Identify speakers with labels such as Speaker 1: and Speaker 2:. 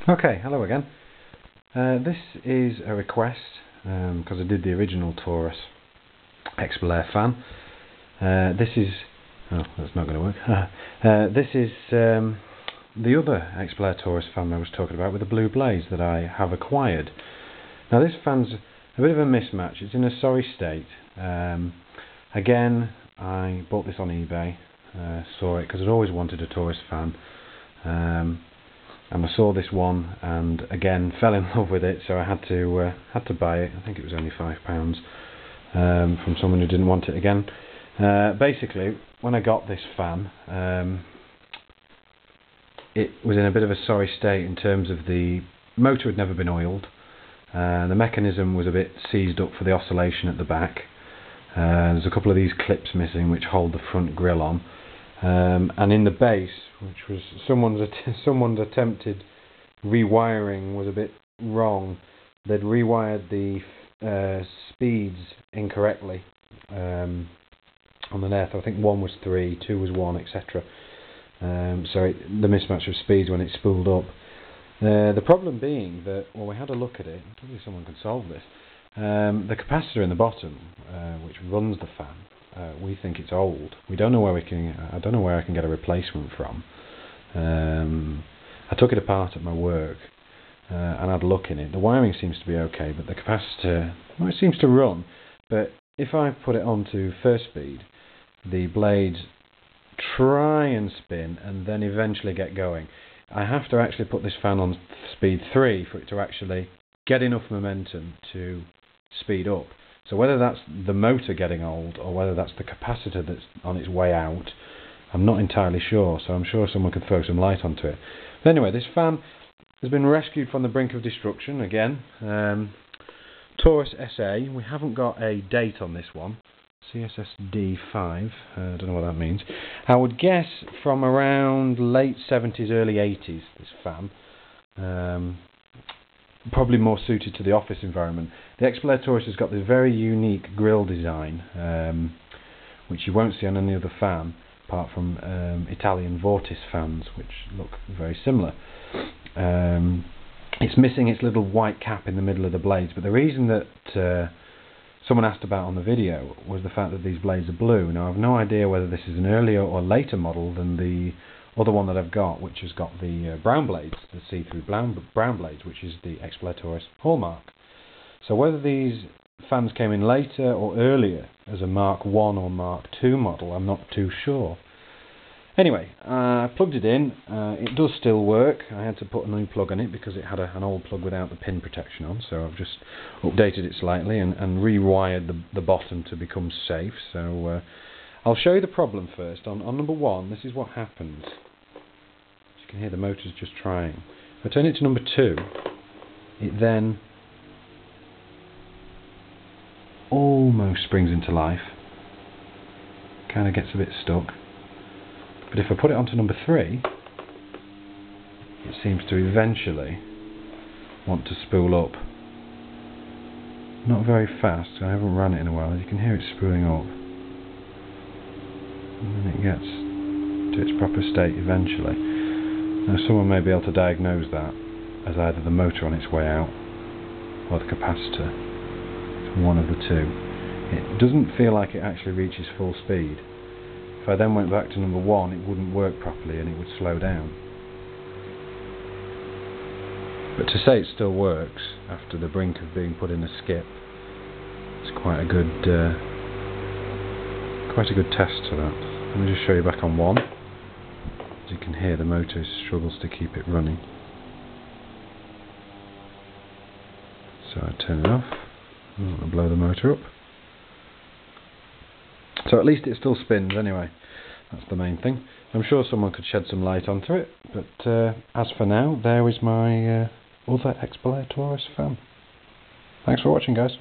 Speaker 1: Okay, hello again. This is a request because I did the original Taurus Xpelair fan. This is that's not going to work. This is the other Xpelair Taurus fan I was talking about with the blue blaze that I have acquired. Now this fan's a bit of a mismatch. It's in a sorry state. Again, I bought this on eBay. Saw it because I'd always wanted a Taurus fan. And I saw this one and again fell in love with it, so I had to buy it. I think it was only £5 from someone who didn't want it again. Basically, when I got this fan, it was in a bit of a sorry state in terms of the motor had never been oiled. The mechanism was a bit seized up for the oscillation at the back. There's a couple of these clips missing which hold the front grille on. And in the base, which was someone's attempted rewiring was a bit wrong. They'd rewired the speeds incorrectly on the net. I think 1 was 3, 2 was 1, etc. So the mismatch of speeds when it spooled up. The problem being that, well, we had a look at it. Probably someone could solve this. The capacitor in the bottom, which runs the fan. We think it's old. We don't know where I don't know where I can get a replacement from. I took it apart at my work and had a look in it. The wiring seems to be okay, but the capacitor, well, it seems to run. But if I put it on to first speed, the blades try and spin and then eventually get going. I have to actually put this fan on speed 3 for it to actually get enough momentum to speed up. So whether that's the motor getting old or whether that's the capacitor that's on its way out, I'm not entirely sure, so I'm sure someone could throw some light onto it. But anyway, this fan has been rescued from the brink of destruction again. Taurus SA, we haven't got a date on this one. CSSD5, I don't know what that means. I would guess from around late 70s, early 80s, this fan. Probably more suited to the office environment. The Xpelair Taurus has got this very unique grille design, which you won't see on any other fan, apart from Italian Vortis fans, which look very similar. It's missing its little white cap in the middle of the blades, but the reason that someone asked about on the video was the fact that these blades are blue. Now, I've no idea whether this is an earlier or later model than the other one that I've got, which has got the brown blades, the see-through brown blades, which is the Xpelair Taurus hallmark. So whether these fans came in later or earlier as a Mark 1 or Mark 2 model, I'm not too sure. Anyway, I plugged it in. It does still work. I had to put a new plug on it because it had an old plug without the pin protection on, so I've just updated it slightly and rewired the bottom to become safe. So I'll show you the problem first. On number 1, this is what happens. You can hear the motor's just trying. If I turn it to number 2, it then almost springs into life. Kind of gets a bit stuck. But if I put it onto number 3, it seems to eventually want to spool up. Not very fast, I haven't run it in a while. You can hear it spooling up. And then it gets to its proper state eventually. Now someone may be able to diagnose that as either the motor on its way out or the capacitor. It's one of the two. It doesn't feel like it actually reaches full speed. If I then went back to number 1, it wouldn't work properly and it would slow down. But to say it still works after the brink of being put in a skip, it's quite a good test to that. Let me just show you back on 1. As you can hear, the motor struggles to keep it running. So I turn it off. I'll blow the motor up. So at least it still spins anyway. That's the main thing. I'm sure someone could shed some light onto it, but as for now, there is my other Xpelair Taurus fan. Thanks for watching, guys.